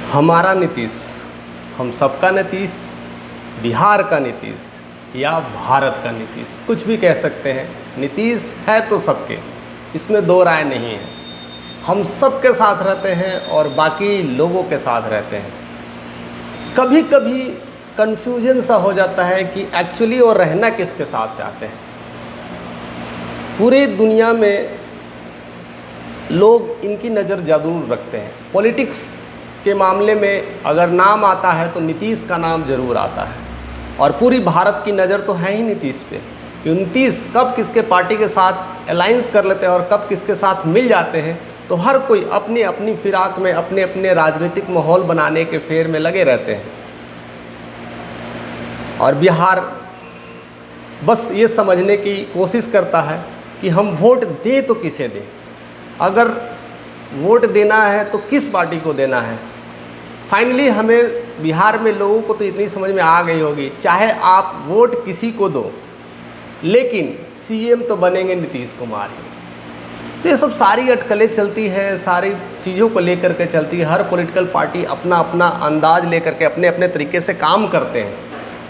हमारा नीतीश, हम सबका नीतीश, बिहार का नीतीश या भारत का नीतीश, कुछ भी कह सकते हैं। नीतीश है तो सबके, इसमें दो राय नहीं है। हम सबके साथ रहते हैं और बाकी लोगों के साथ रहते हैं। कभी कभी कन्फ्यूजन सा हो जाता है कि एक्चुअली वो रहना किसके साथ चाहते हैं। पूरी दुनिया में लोग इनकी नज़र ज़रूर रखते हैं। पॉलिटिक्स के मामले में अगर नाम आता है तो नीतीश का नाम ज़रूर आता है, और पूरी भारत की नज़र तो है ही नीतीश पे कि नीतीश कब किसके पार्टी के साथ अलायंस कर लेते हैं और कब किसके साथ मिल जाते हैं। तो हर कोई अपनी अपनी फिराक में अपने अपने राजनीतिक माहौल बनाने के फेर में लगे रहते हैं। और बिहार बस ये समझने की कोशिश करता है कि हम वोट दें तो किसे दें, अगर वोट देना है तो किस पार्टी को देना है। फाइनली हमें बिहार में लोगों को तो इतनी समझ में आ गई होगी, चाहे आप वोट किसी को दो लेकिन सीएम तो बनेंगे नीतीश कुमार ही। तो ये सब सारी अटकलें चलती है, सारी चीज़ों को लेकर के चलती है। हर पॉलिटिकल पार्टी अपना अपना अंदाज लेकर के अपने अपने तरीके से काम करते हैं,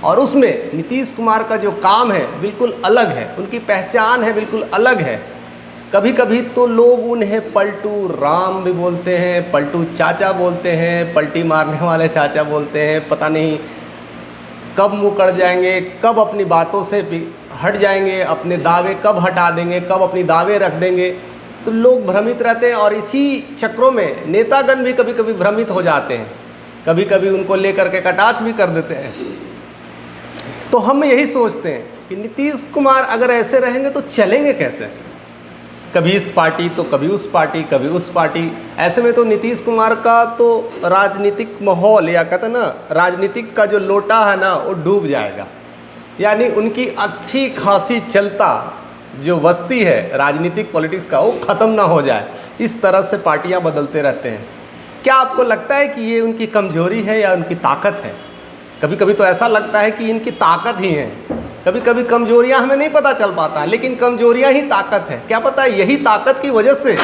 और उसमें नीतीश कुमार का जो काम है बिल्कुल अलग है, उनकी पहचान है बिल्कुल अलग है। कभी कभी तो लोग उन्हें पलटू राम भी बोलते हैं, पलटू चाचा बोलते हैं, पलटी मारने वाले चाचा बोलते हैं। पता नहीं कब मुँह कर जाएंगे, कब अपनी बातों से हट जाएंगे, अपने दावे कब हटा देंगे, कब अपनी दावे रख देंगे। तो लोग भ्रमित रहते हैं, और इसी चक्रों में नेतागण भी कभी कभी भ्रमित हो जाते हैं, कभी कभी उनको लेकर के कटाक्ष भी कर देते हैं। तो हम यही सोचते हैं कि नीतीश कुमार अगर ऐसे रहेंगे तो चलेंगे कैसे, कभी इस पार्टी तो कभी उस पार्टी, कभी उस पार्टी। ऐसे में तो नीतीश कुमार का तो राजनीतिक माहौल, या कहते हैं ना, राजनीतिक का जो लोटा है ना, वो डूब जाएगा। यानी उनकी अच्छी खासी चलता जो बस्ती है राजनीतिक पॉलिटिक्स का, वो ख़त्म ना हो जाए। इस तरह से पार्टियां बदलते रहते हैं। क्या आपको लगता है कि ये उनकी कमजोरी है या उनकी ताकत है? कभी कभी तो ऐसा लगता है कि इनकी ताकत ही है। कभी कभी कमजोरियां हमें नहीं पता चल पाता, लेकिन कमजोरियां ही ताकत है। क्या पता है यही ताकत की वजह से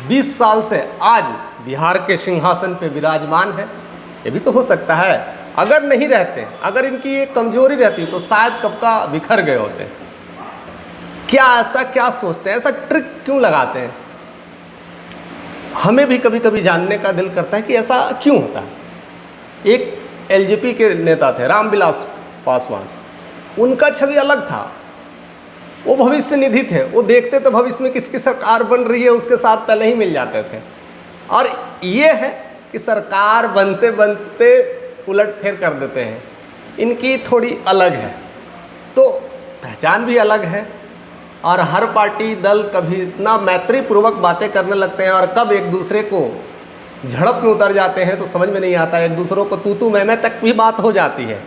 20 साल से आज बिहार के सिंहासन पे विराजमान है। ये भी तो हो सकता है। अगर नहीं रहते, अगर इनकी ये कमजोरी रहती तो शायद कब का बिखर गए होते। क्या ऐसा क्या सोचते हैं, ऐसा ट्रिक क्यों लगाते हैं? हमें भी कभी कभी जानने का दिल करता है कि ऐसा क्यों होता है। एक एलजेपी के नेता थे रामविलास पासवान, उनका छवि अलग था। वो भविष्य निधि थे, वो देखते थे भविष्य में किसकी सरकार बन रही है, उसके साथ पहले ही मिल जाते थे। और ये है कि सरकार बनते बनते उलट फेर कर देते हैं। इनकी थोड़ी अलग है, तो पहचान भी अलग है। और हर पार्टी दल कभी इतना मैत्रीपूर्वक बातें करने लगते हैं और कब एक दूसरे को झड़प में उतर जाते हैं तो समझ में नहीं आता। एक दूसरों को तू मैं तक भी बात हो जाती है,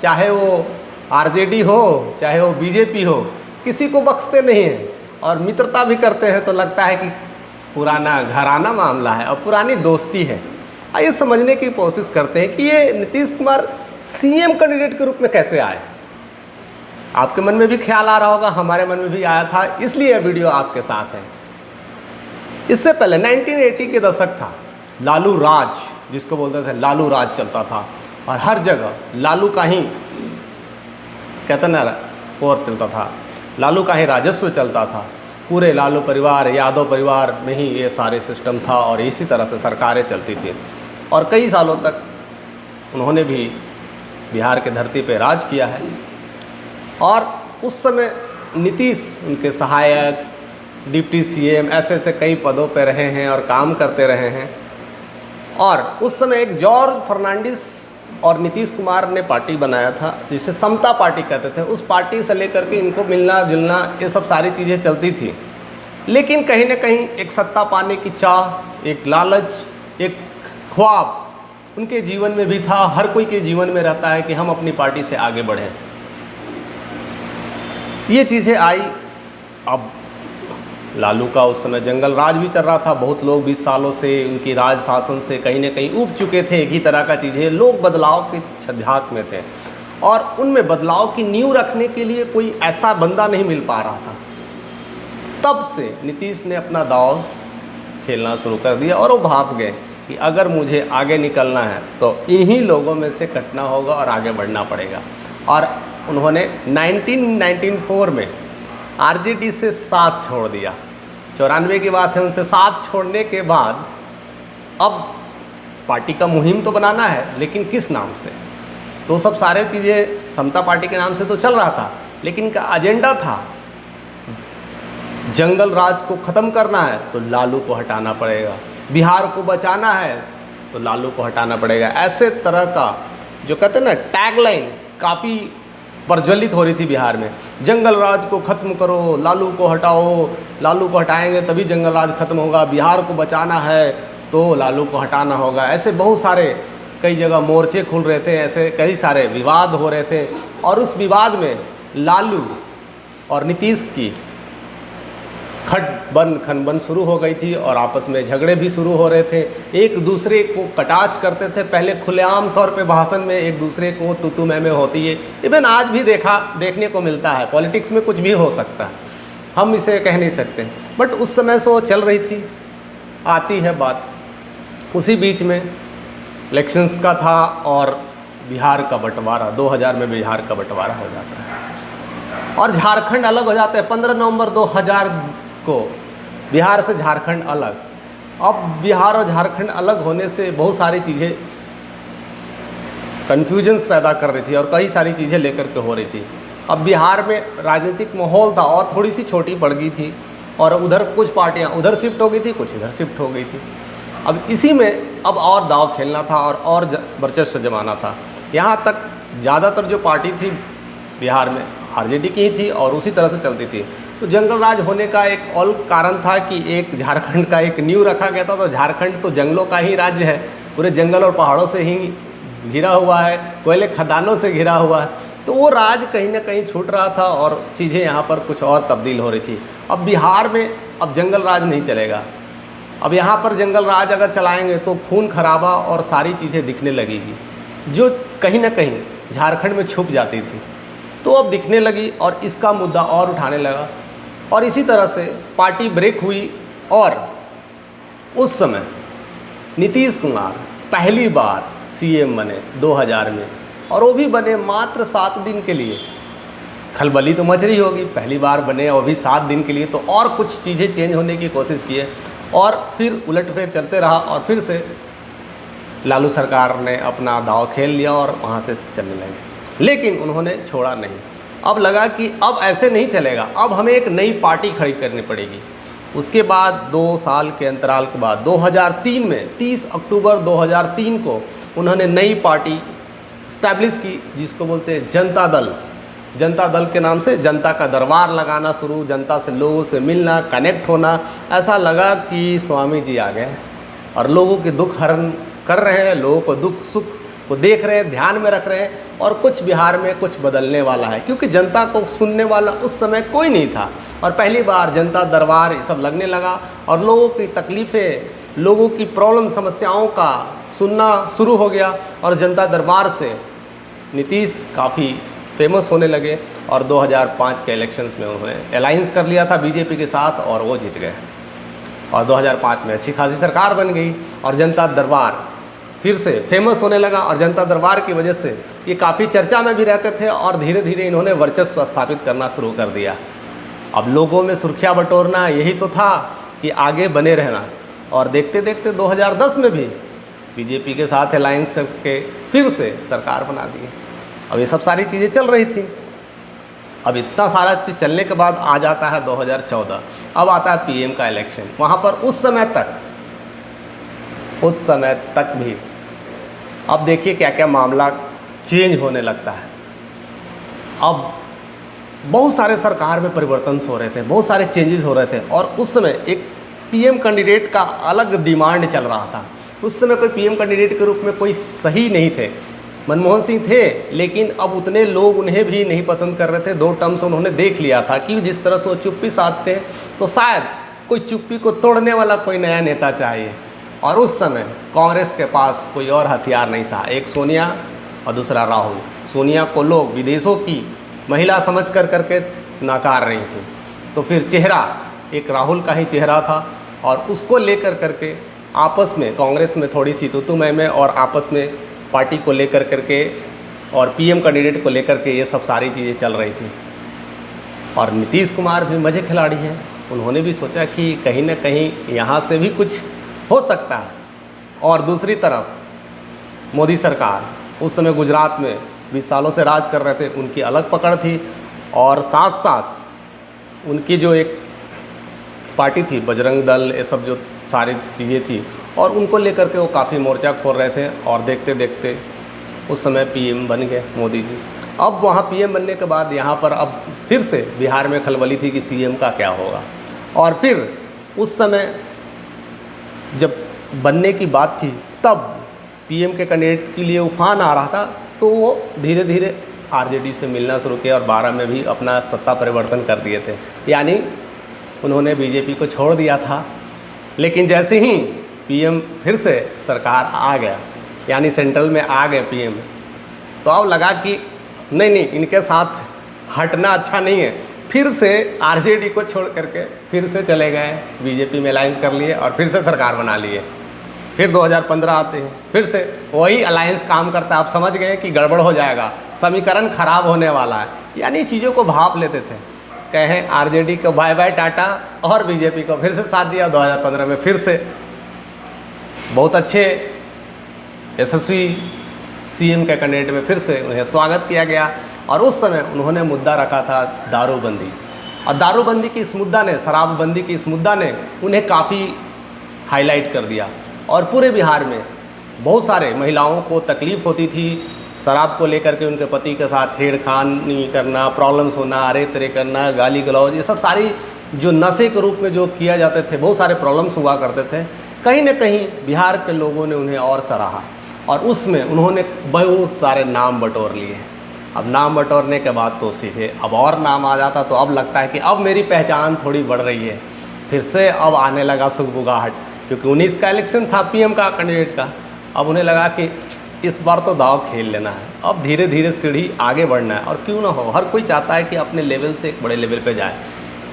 चाहे वो आरजेडी हो चाहे वो बीजेपी हो, किसी को बख्शते नहीं हैं। और मित्रता भी करते हैं तो लगता है कि पुराना घराना मामला है और पुरानी दोस्ती है। आइए समझने की कोशिश करते हैं कि ये नीतीश कुमार सीएम कैंडिडेट के रूप में कैसे आए। आपके मन में भी ख्याल आ रहा होगा, हमारे मन में भी आया था, इसलिए यह वीडियो आपके साथ है। इससे पहले 1980 के दशक था, लालू राज जिसको बोलते थे, लालू राज चलता था और हर जगह लालू का ही कहते ना और चलता था, लालू का ही राजस्व चलता था। पूरे लालू परिवार, यादव परिवार में ही ये सारे सिस्टम था और इसी तरह से सरकारें चलती थी। और कई सालों तक उन्होंने भी बिहार के धरती पर राज किया है। और उस समय नीतीश उनके सहायक, डिप्टी सीएम, ऐसे कई पदों पर रहे हैं और काम करते रहे हैं। और उस समय एक जॉर्ज फर्नांडिस और नीतीश कुमार ने पार्टी बनाया था जिसे समता पार्टी कहते थे। उस पार्टी से लेकर के इनको मिलना जुलना ये सब सारी चीज़ें चलती थी। लेकिन कहीं ना कहीं एक सत्ता पाने की चाह, एक लालच, एक ख्वाब उनके जीवन में भी था। हर कोई के जीवन में रहता है कि हम अपनी पार्टी से आगे बढ़ें। ये चीज़ें आई। अब लालू का उस समय जंगल राज भी चल रहा था। बहुत लोग 20 सालों से उनकी राज शासन से कहीं ना कहीं ऊब चुके थे। एक ही तरह का चीज़ें, लोग बदलाव के छध्याक में थे और उनमें बदलाव की नींव रखने के लिए कोई ऐसा बंदा नहीं मिल पा रहा था। तब से नीतीश ने अपना दाव खेलना शुरू कर दिया और वो भाग गए। कि अगर मुझे आगे निकलना है तो इन्हीं लोगों में से कटना होगा और आगे बढ़ना पड़ेगा। और उन्होंने 1994 में आरजेडी से साथ छोड़ दिया। 94 की बात है, उनसे साथ छोड़ने के बाद अब पार्टी का मुहिम तो बनाना है, लेकिन किस नाम से? तो सब सारे चीज़ें समता पार्टी के नाम से तो चल रहा था, लेकिन इनका एजेंडा था जंगल राज को ख़त्म करना है तो लालू को हटाना पड़ेगा, बिहार को बचाना है तो लालू को हटाना पड़ेगा। ऐसे तरह का जो कहते हैं ना टैगलाइन काफ़ी प्रज्वलित हो रही थी बिहार में। जंगल राज को ख़त्म करो, लालू को हटाओ, लालू को हटाएंगे तभी जंगल राज ख़त्म होगा, बिहार को बचाना है तो लालू को हटाना होगा। ऐसे बहुत सारे कई जगह मोर्चे खुल रहे थे, ऐसे कई सारे विवाद हो रहे थे। और उस विवाद में लालू और नीतीश की खनबन शुरू हो गई थी और आपस में झगड़े भी शुरू हो रहे थे। एक दूसरे को कटाक्ष करते थे, पहले खुलेआम तौर पे भाषण में एक दूसरे को तू मैं में होती है। इवन आज भी देखने को मिलता है। पॉलिटिक्स में कुछ भी हो सकता है, हम इसे कह नहीं सकते, बट उस समय से वो चल रही थी। आती है बात उसी बीच में इलेक्शंस का था और बिहार का बंटवारा, 2000 में बिहार का बंटवारा हो जाता है और झारखंड अलग हो जाता है। 15 नवंबर 2000 को बिहार से झारखंड अलग। अब बिहार और झारखंड अलग होने से बहुत सारी चीज़ें कन्फ्यूजन्स पैदा कर रही थी और कई सारी चीज़ें लेकर के हो रही थी। अब बिहार में राजनीतिक माहौल था और थोड़ी सी छोटी पड़ गई थी और उधर कुछ पार्टियां उधर शिफ्ट हो गई थी, कुछ इधर शिफ्ट हो गई थी। अब इसी में अब और दाव खेलना था और वर्चस्व जमाना था। यहाँ तक ज़्यादातर जो पार्टी थी बिहार में आरजेडी की ही थी और उसी तरह से चलती थी। तो जंगल राज होने का एक और कारण था कि एक झारखंड का एक नींव रखा गया था। तो झारखंड तो जंगलों का ही राज्य है, पूरे जंगल और पहाड़ों से ही घिरा हुआ है, कोयले खदानों से घिरा हुआ है। तो वो राज कहीं ना कहीं छूट रहा था और चीज़ें यहाँ पर कुछ और तब्दील हो रही थी। अब बिहार में अब जंगल राज नहीं चलेगा। अब यहाँ पर जंगल राज अगर चलाएंगे तो खून खराबा और सारी चीज़ें दिखने लगेगी जो कहीं ना कहीं झारखंड में छुप जाती थी। तो अब दिखने लगी और इसका मुद्दा और उठाने लगा और इसी तरह से पार्टी ब्रेक हुई। और उस समय नीतीश कुमार पहली बार सीएम बने 2000 में और वो भी बने मात्र 7 दिन के लिए। खलबली तो मच रही होगी, पहली बार बने और भी 7 दिन के लिए, तो और कुछ चीज़ें चेंज होने की कोशिश की है और फिर उलटफेर चलते रहा और फिर से लालू सरकार ने अपना दाव खेल लिया और वहाँ से चलने लगे। लेकिन उन्होंने छोड़ा नहीं। अब लगा कि अब ऐसे नहीं चलेगा, अब हमें एक नई पार्टी खड़ी करनी पड़ेगी। उसके बाद 2 साल के अंतराल के बाद 2003 में 30 अक्टूबर 2003 को उन्होंने नई पार्टी इस्टेब्लिश की जिसको बोलते हैं जनता दल। जनता दल के नाम से जनता का दरबार लगाना शुरू, जनता से लोगों से मिलना, कनेक्ट होना। ऐसा लगा कि स्वामी जी आ गए और लोगों के दुख हरण कर रहे हैं, लोगों को दुख सुख को देख रहे हैं, ध्यान में रख रहे हैं और कुछ बिहार में कुछ बदलने वाला है। क्योंकि जनता को सुनने वाला उस समय कोई नहीं था और पहली बार जनता दरबार ये सब लगने लगा और लोगों की तकलीफ़ें, लोगों की प्रॉब्लम समस्याओं का सुनना शुरू हो गया और जनता दरबार से नीतीश काफ़ी फेमस होने लगे और 2005 के इलेक्शंस में उन्होंने अलायंस कर लिया था बीजेपी के साथ और वो जीत गए और 2005 में अच्छी खासी सरकार बन गई और जनता दरबार फिर से फेमस होने लगा। और जनता दरबार की वजह से ये काफ़ी चर्चा में भी रहते थे और धीरे धीरे इन्होंने वर्चस्व स्थापित करना शुरू कर दिया। अब लोगों में सुर्खियाँ बटोरना यही तो था कि आगे बने रहना और देखते देखते 2010 में भी बीजेपी के साथ अलायंस करके फिर से सरकार बना दी। अब ये सब सारी चीज़ें चल रही थी। अब इतना सारा चीज़ चलने के बाद आ जाता है 2014, अब आता है पीएम का इलेक्शन। वहाँ पर उस समय तक भी अब देखिए क्या क्या मामला चेंज होने लगता है। अब बहुत सारे सरकार में परिवर्तन हो रहे थे, बहुत सारे चेंजेस हो रहे थे और उस समय एक पीएम कैंडिडेट का अलग डिमांड चल रहा था। उस समय कोई पीएम कैंडिडेट के रूप में कोई सही नहीं थे। मनमोहन सिंह थे, लेकिन अब उतने लोग उन्हें भी नहीं पसंद कर रहे थे। 2 टर्म से उन्होंने देख लिया था कि जिस तरह से वो चुप्पी साधते हैं तो शायद कोई चुप्पी को तोड़ने वाला कोई नया नेता चाहिए। और उस समय कांग्रेस के पास कोई और हथियार नहीं था, एक सोनिया और दूसरा राहुल। सोनिया को लोग विदेशों की महिला समझ करके नकार रही थी, तो फिर चेहरा एक राहुल का ही चेहरा था और उसको लेकर करके आपस में कांग्रेस में थोड़ी सी तो मैं और आपस में पार्टी को लेकर करके और पीएम कैंडिडेट को लेकर के ये सब सारी चीज़ें चल रही थी। और नीतीश कुमार भी मजे खिलाड़ी हैं, उन्होंने भी सोचा कि कहीं ना कहीं यहाँ से भी कुछ हो सकता है। और दूसरी तरफ मोदी सरकार उस समय गुजरात में 20 सालों से राज कर रहे थे, उनकी अलग पकड़ थी। और साथ साथ उनकी जो एक पार्टी थी बजरंग दल, ये सब जो सारी चीज़ें थी, और उनको लेकर के वो काफ़ी मोर्चा खोल रहे थे। और देखते देखते उस समय पीएम बन गए मोदी जी। अब वहाँ पीएम बनने के बाद यहाँ पर अब फिर से बिहार में खलबली थी कि सीएम का क्या होगा। और फिर उस समय जब बनने की बात थी तब पीएम के कैंडिडेट के लिए उफान आ रहा था, तो वो धीरे धीरे आरजेडी से मिलना शुरू किया और 12 में भी अपना सत्ता परिवर्तन कर दिए थे, यानी उन्होंने बीजेपी को छोड़ दिया था। लेकिन जैसे ही पीएम फिर से सरकार आ गया, यानी सेंट्रल में आ गए पीएम, तो अब लगा कि नहीं इनके साथ हटना अच्छा नहीं है। फिर से आरजेडी को छोड़ करके फिर से चले गए, बीजेपी में अलायंस कर लिए और फिर से सरकार बना लिए। फिर 2015 आते हैं, फिर से वही अलायंस काम करता है। आप समझ गए कि गड़बड़ हो जाएगा, समीकरण खराब होने वाला है, यानी चीज़ों को भाप लेते थे। कहें आरजेडी को बाय बाय टाटा और बीजेपी को फिर से साथ दिया। 2015 में फिर से बहुत अच्छे यशस्वी सीएम के कैंडिडेट में फिर से उन्हें स्वागत किया गया। और उस समय उन्होंने मुद्दा रखा था दारूबंदी, और दारूबंदी की इस मुद्दा ने, शराबबंदी की इस मुद्दा ने उन्हें काफ़ी हाईलाइट कर दिया। और पूरे बिहार में बहुत सारे महिलाओं को तकलीफ़ होती थी शराब को लेकर के, उनके पति के साथ छेड़खानी करना, प्रॉब्लम्स होना, अरे तरे करना, गाली गलौज, ये सब सारी जो नशे के रूप में जो किया जाते थे, बहुत सारे प्रॉब्लम्स हुआ करते थे। कहीं न कहीं बिहार के लोगों ने उन्हें और सराहा और उसमें उन्होंने बहुत सारे नाम बटोर लिए। अब नाम बटोरने के बाद तो सीधे अब और नाम आ जाता, तो अब लगता है कि अब मेरी पहचान थोड़ी बढ़ रही है। फिर से अब आने लगा सुगबुगाहट, क्योंकि 19 का इलेक्शन था पीएम का कैंडिडेट का। अब उन्हें लगा कि इस बार तो दाव खेल लेना है, अब धीरे धीरे सीढ़ी आगे बढ़ना है। और क्यों ना हो, हर कोई चाहता है कि अपने लेवल से एक बड़े लेवल पे जाए।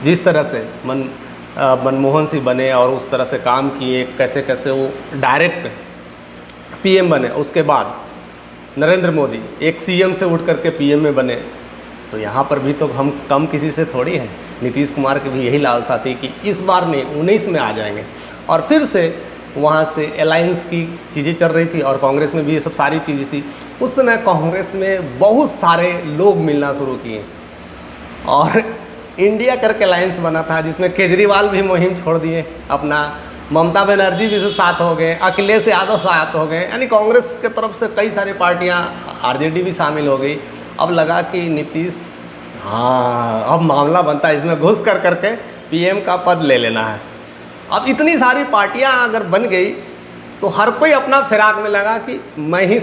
जिस तरह से मनमोहन सिंह बने और उस तरह से काम किए, कैसे कैसे वो डायरेक्ट पीएम बने, उसके बाद नरेंद्र मोदी एक सीएम से उठ करके पीएम में बने, तो यहाँ पर भी तो हम कम किसी से थोड़ी हैं। नीतीश कुमार की भी यही लालसा थी कि इस बार नहीं 19 में आ जाएंगे। और फिर से वहाँ से अलायंस की चीज़ें चल रही थी और कांग्रेस में भी ये सब सारी चीज़ें थी। उस समय कांग्रेस में बहुत सारे लोग मिलना शुरू किए और इंडिया करके अलायंस बना था, जिसमें केजरीवाल भी मुहिम छोड़ दिए अपना, ममता बनर्जी भी साथ हो गए, अखिलेश यादव साथ हो गए, यानी कांग्रेस के तरफ से कई सारी पार्टियां, आरजेडी भी शामिल हो गई। अब लगा कि नीतीश, हाँ अब मामला बनता है इसमें घुस कर करके पीएम का पद ले लेना है। अब इतनी सारी पार्टियां अगर बन गई तो हर कोई अपना फिराक में लगा कि मैं ही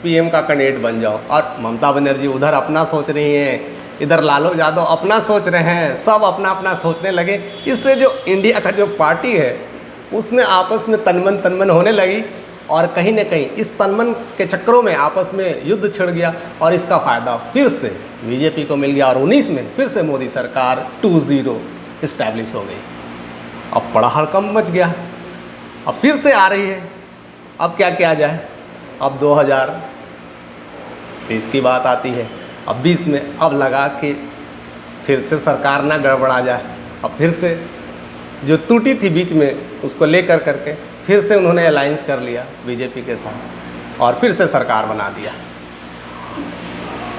पीएम का कैंडिडेट बन जाऊं। और ममता बनर्जी उधर अपना सोच रही हैं, इधर लालू यादव अपना सोच रहे हैं, सब अपना अपना सोचने लगे। इससे जो इंडिया का जो पार्टी है उसमें आपस में तनमन होने लगी और कहीं न कहीं इस तनमन के चक्करों में आपस में युद्ध छिड़ गया और इसका फ़ायदा फिर से बीजेपी को मिल गया और 19 में फिर से मोदी सरकार 2-0 इस्टेब्लिश हो गई। अब बड़ा हड़कंप मच गया, अब फिर से आ रही है। अब क्या किया जाए? अब 2020 की बात आती है, अब 20 में अब लगा कि फिर से सरकार ना गड़बड़ा जाए। अब फिर से जो टूटी थी बीच में उसको लेकर करके फिर से उन्होंने अलायंस कर लिया बीजेपी के साथ और फिर से सरकार बना दिया।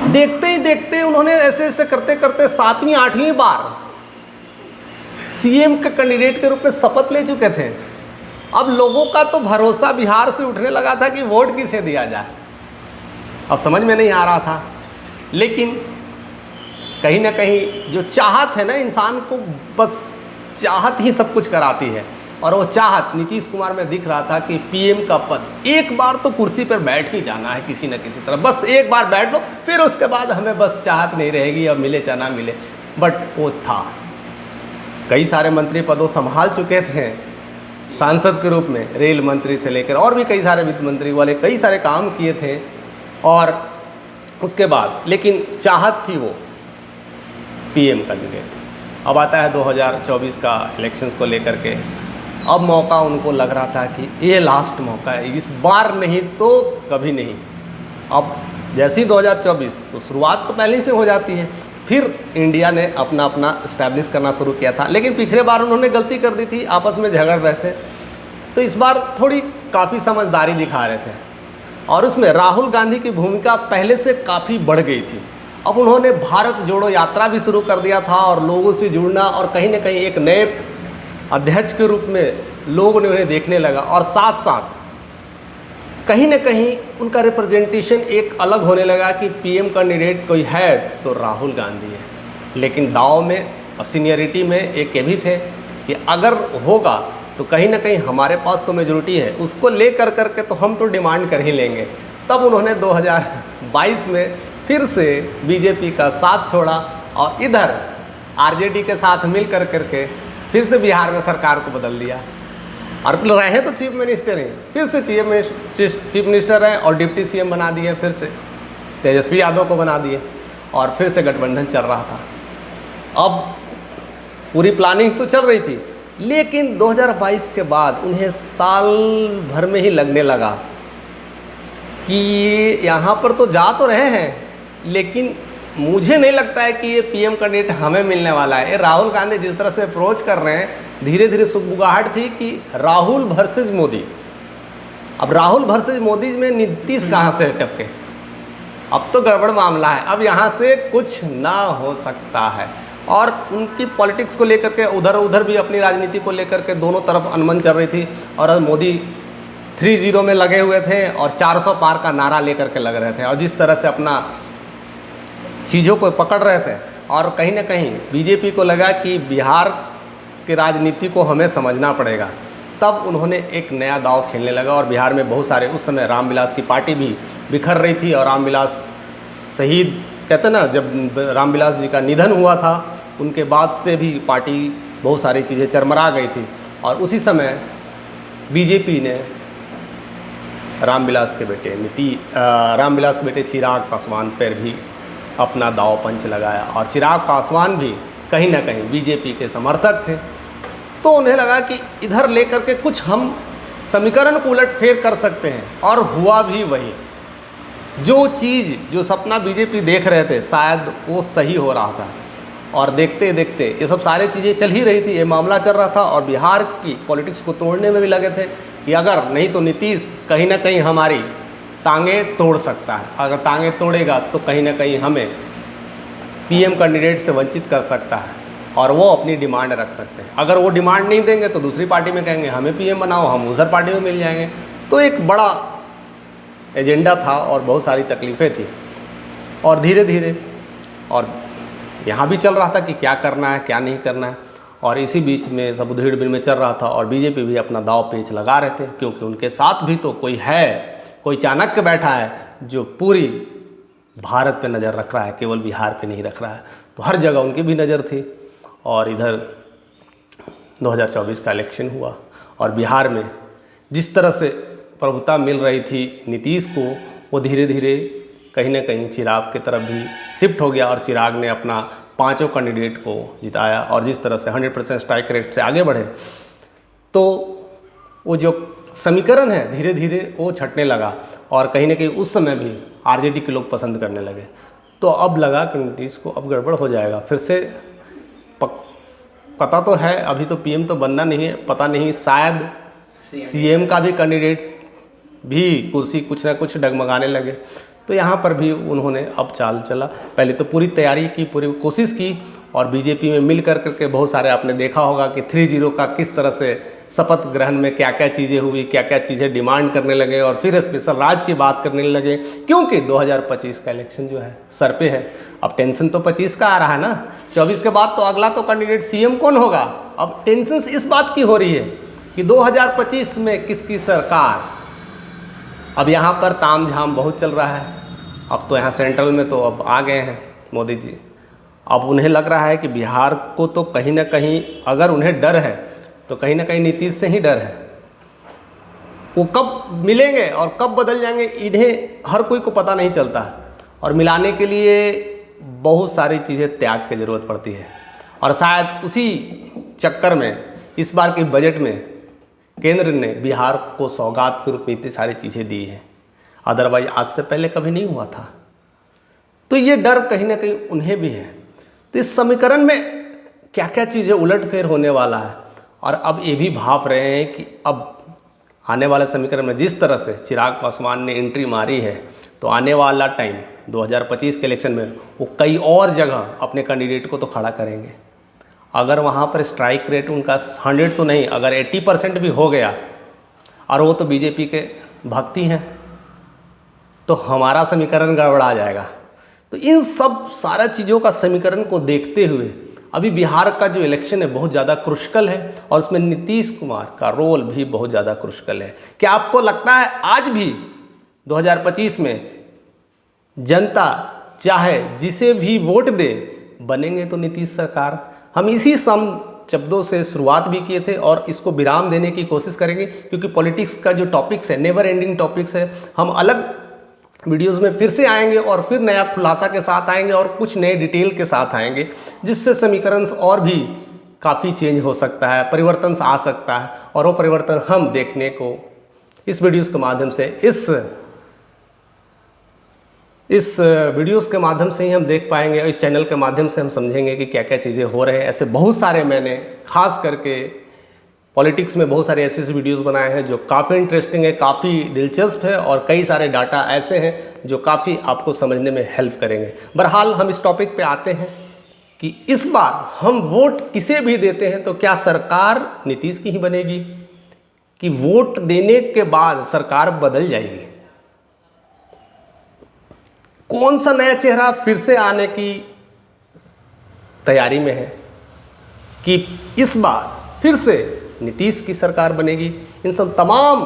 देखते ही देखते उन्होंने ऐसे ऐसे करते करते 7वीं 8वीं बार सीएम के कैंडिडेट के रूप में शपथ ले चुके थे। अब लोगों का तो भरोसा बिहार से उठने लगा था कि वोट किसे दिया जाए। अब समझ में नहीं आ रहा था, लेकिन कहीं ना कहीं जो चाहत है ना, इंसान को बस चाहत ही सब कुछ कराती है। और वो चाहत नीतीश कुमार में दिख रहा था कि पीएम का पद, एक बार तो कुर्सी पर बैठ ही जाना है किसी न किसी तरह, बस एक बार बैठ लो, फिर उसके बाद हमें बस चाहत नहीं रहेगी, अब मिले चाहे ना मिले। बट वो था, कई सारे मंत्री पदों संभाल चुके थे सांसद के रूप में, रेल मंत्री से लेकर और भी कई सारे वित्त मंत्री वाले कई सारे काम किए थे। और उसके बाद लेकिन चाहत थी वो पीएम कैंडिडेट। अब आता है 2024 का इलेक्शंस को लेकर के, अब मौका उनको लग रहा था कि ये लास्ट मौका है, इस बार नहीं तो कभी नहीं। अब जैसे ही 2024 तो शुरुआत तो पहले ही से हो जाती है, फिर इंडिया ने अपना अपना इस्टेब्लिश करना शुरू किया था। लेकिन पिछले बार उन्होंने गलती कर दी थी, आपस में झगड़ रहे थे, तो इस बार थोड़ी काफ़ी समझदारी दिखा रहे थे और उसमें राहुल गांधी की भूमिका पहले से काफ़ी बढ़ गई थी। अब उन्होंने भारत जोड़ो यात्रा भी शुरू कर दिया था और लोगों से जुड़ना, और कहीं ना कहीं एक नए अध्यक्ष के रूप में लोगों ने उन्हें देखने लगा, और साथ साथ कहीं ना कहीं उनका रिप्रेजेंटेशन एक अलग होने लगा कि पीएम कैंडिडेट कोई है तो राहुल गांधी है। लेकिन दाव में और सीनियरिटी में एक ये भी थे कि अगर होगा तो कहीं ना कहीं हमारे पास तो मेजोरिटी है, उसको ले करके तो हम तो डिमांड कर ही लेंगे। तब उन्होंने 2022 में फिर से बीजेपी का साथ छोड़ा और इधर आरजेडी के साथ मिल करके फिर से बिहार में सरकार को बदल दिया, और रहे तो चीफ मिनिस्टर हैं, फिर से चीफ मिनिस्टर हैं और डिप्टी सीएम बना दिए, फिर से तेजस्वी यादव को बना दिए, और फिर से गठबंधन चल रहा था। अब पूरी प्लानिंग तो चल रही थी, लेकिन 2022 के बाद उन्हें साल भर में ही लगने लगा कि यहाँ पर तो जा तो रहे हैं, लेकिन मुझे नहीं लगता है कि ये पीएम कैंडिडेट हमें मिलने वाला है। ये राहुल गांधी जिस तरह से अप्रोच कर रहे हैं, धीरे धीरे सुगबुगाहट थी कि राहुल वर्सेस मोदी। अब राहुल वर्सेस मोदी में नीतीश कहाँ से टपके, अब तो गड़बड़ मामला है, अब यहाँ से कुछ ना हो सकता है। और उनकी पॉलिटिक्स को लेकर के उधर भी अपनी राजनीति को लेकर के दोनों तरफ अनबन चल रही थी, और मोदी 3-0 में लगे हुए थे और 400 पार का नारा लेकर के लग रहे थे, और जिस तरह से अपना चीज़ों को पकड़ रहे थे, और कहीं ना कहीं बीजेपी को लगा कि बिहार की राजनीति को हमें समझना पड़ेगा। तब उन्होंने एक नया दाव खेलने लगा, और बिहार में बहुत सारे, उस समय रामविलास की पार्टी भी बिखर रही थी, और रामविलास शहीद कहते ना, जब रामविलास जी का निधन हुआ था उनके बाद से भी पार्टी बहुत सारी चीज़ें चरमरा गई थी। और उसी समय बीजेपी ने रामविलास के बेटे चिराग पासवान पर भी अपना दाव पंच लगाया, और चिराग पासवान भी कहीं ना कहीं बीजेपी के समर्थक थे। तो उन्हें लगा कि इधर लेकर के कुछ हम समीकरण को उलट फेर कर सकते हैं, और हुआ भी वही। जो सपना बीजेपी देख रहे थे शायद वो सही हो रहा था, और देखते देखते ये सब सारी चीज़ें चल ही रही थी, ये मामला चल रहा था, और बिहार की पॉलिटिक्स को तोड़ने में भी लगे थे कि अगर नहीं तो नीतीश कहीं ना कहीं हमारी टांगें तोड़ सकता है, अगर टांगें तोड़ेगा तो कहीं ना कहीं हमें पीएम कैंडिडेट से वंचित कर सकता है, और वो अपनी डिमांड रख सकते हैं। अगर वो डिमांड नहीं देंगे तो दूसरी पार्टी में कहेंगे हमें पीएम बनाओ, हम उधर पार्टी में मिल जाएंगे। तो एक बड़ा एजेंडा था और बहुत सारी तकलीफ़ें थी, और धीरे धीरे और यहाँ भी चल रहा था कि क्या करना है क्या नहीं करना है, और इसी बीच में सब उधेड़-बुन में चल रहा था, और बीजेपी भी अपना दाव पेच लगा रहे थे, क्योंकि उनके साथ भी तो कोई है, कोई चाणक्य बैठा है जो पूरी भारत पे नज़र रख रहा है, केवल बिहार पे नहीं रख रहा है। तो हर जगह उनकी भी नज़र थी, और इधर 2024 का इलेक्शन हुआ, और बिहार में जिस तरह से प्रभुता मिल रही थी नीतीश को, वो धीरे धीरे कहीं ना कहीं चिराग की तरफ भी शिफ्ट हो गया, और चिराग ने अपना 5 कैंडिडेट को जिताया, और जिस तरह से 100% स्ट्राइक रेट से आगे बढ़े, तो वो जो समीकरण है धीरे धीरे वो छटने लगा, और कहीं ना कहीं उस समय भी आरजेडी के लोग पसंद करने लगे। तो अब लगा कि नीतीश को अब गड़बड़ हो जाएगा, फिर से पता तो है अभी तो पीएम तो बनना नहीं है, पता नहीं शायद सीएम का भी कैंडिडेट भी कुर्सी कुछ ना कुछ डगमगाने लगे। तो यहाँ पर भी उन्होंने अब चाल चला, पहले तो पूरी तैयारी की, पूरी कोशिश की, और बीजेपी में मिल कर के बहुत सारे आपने देखा होगा कि 3-0 का किस तरह से शपथ ग्रहण में क्या क्या चीज़ें हुई, क्या क्या चीज़ें डिमांड करने लगे, और फिर स्पेशल राज की बात करने लगे, क्योंकि 2025 का इलेक्शन जो है सर पे है। अब टेंशन तो 25 का आ रहा है ना, 24 के बाद तो अगला तो कैंडिडेट सीएम कौन होगा। अब टेंशन इस बात की हो रही है कि 2025 में किसकी सरकार। अब यहाँ पर ताम झाम बहुत चल रहा है, अब तो यहाँ सेंट्रल में तो अब आ गए हैं मोदी जी। अब उन्हें लग रहा है कि बिहार को तो कहीं ना कहीं अगर उन्हें डर है तो कहीं ना कहीं नीतीश से ही डर है। वो कब मिलेंगे और कब बदल जाएंगे इन्हें हर कोई को पता नहीं चलता, और मिलाने के लिए बहुत सारी चीज़ें त्याग की ज़रूरत पड़ती है। और शायद उसी चक्कर में इस बार के बजट में केंद्र ने बिहार को सौगात के रूप में इतनी सारी चीज़ें दी हैं, अदरवाइज आज से पहले कभी नहीं हुआ था। तो ये डर कहीं ना कहीं उन्हें भी है। तो इस समीकरण में क्या क्या चीज़ें उलटफेर होने वाला है, और अब ये भी भाप रहे हैं कि अब आने वाले समीकरण में जिस तरह से चिराग पासवान ने एंट्री मारी है, तो आने वाला टाइम 2025 के इलेक्शन में वो कई और जगह अपने कैंडिडेट को तो खड़ा करेंगे। अगर वहाँ पर स्ट्राइक रेट उनका 100 तो नहीं, अगर 80% भी हो गया, और वो तो बीजेपी के भक्ति हैं, तो हमारा समीकरण गड़बड़ा जाएगा। तो इन सब सारा चीज़ों का समीकरण को देखते हुए अभी बिहार का जो इलेक्शन है बहुत ज़्यादा क्रुशिकल है, और उसमें नीतीश कुमार का रोल भी बहुत ज़्यादा क्रुशिकल है। क्या आपको लगता है आज भी 2025 में जनता चाहे जिसे भी वोट दे, बनेंगे तो नीतीश सरकार? हम इसी शब्दों से शुरुआत भी किए थे और इसको विराम देने की कोशिश करेंगे, क्योंकि पॉलिटिक्स का जो टॉपिक्स है नेवर एंडिंग टॉपिक्स है। हम अलग वीडियोस में फिर से आएंगे और फिर नया खुलासा के साथ आएंगे और कुछ नए डिटेल के साथ आएंगे, जिससे समीकरण और भी काफ़ी चेंज हो सकता है, परिवर्तन आ सकता है, और वो परिवर्तन हम देखने को इस वीडियोस के माध्यम से इस वीडियोस के माध्यम से ही हम देख पाएंगे, और इस चैनल के माध्यम से हम समझेंगे कि क्या क्या चीज़ें हो रहे हैं। ऐसे बहुत सारे मैंने खास करके पॉलिटिक्स में बहुत सारे ऐसे वीडियोस बनाए हैं जो काफ़ी इंटरेस्टिंग है, काफ़ी दिलचस्प है, और कई सारे डाटा ऐसे हैं जो काफ़ी आपको समझने में हेल्प करेंगे। बहरहाल हम इस टॉपिक पे आते हैं कि इस बार हम वोट किसे भी देते हैं तो क्या सरकार नीतीश की ही बनेगी, कि वोट देने के बाद सरकार बदल जाएगी? कौन सा नया चेहरा फिर से आने की तैयारी में है, कि इस बार फिर से नीतीश की सरकार बनेगी? इन सब तमाम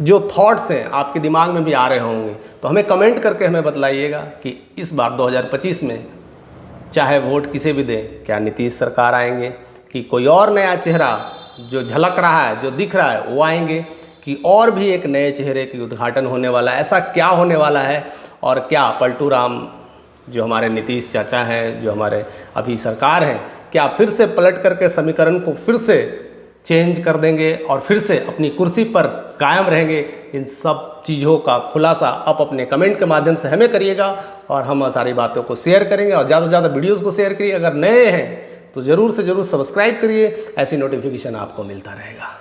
जो थॉट्स हैं आपके दिमाग में भी आ रहे होंगे, तो हमें कमेंट करके हमें बतलाइएगा कि इस बार 2025 में चाहे वोट किसे भी दें, क्या नीतीश सरकार आएंगे, कि कोई और नया चेहरा जो झलक रहा है, जो दिख रहा है वो आएंगे, कि और भी एक नए चेहरे की उद्घाटन होने वाला है? ऐसा क्या होने वाला है? और क्या पलटू राम जो हमारे नीतीश चाचा हैं, जो हमारे अभी सरकार हैं, क्या फिर से पलट करके समीकरण को फिर से चेंज कर देंगे और फिर से अपनी कुर्सी पर कायम रहेंगे? इन सब चीज़ों का खुलासा आप अपने कमेंट के माध्यम से हमें करिएगा, और हम सारी बातों को शेयर करेंगे, और ज़्यादा से ज़्यादा वीडियोज़ को शेयर करिए। अगर नए हैं तो ज़रूर से ज़रूर सब्सक्राइब करिए, ऐसी नोटिफिकेशन आपको मिलता रहेगा।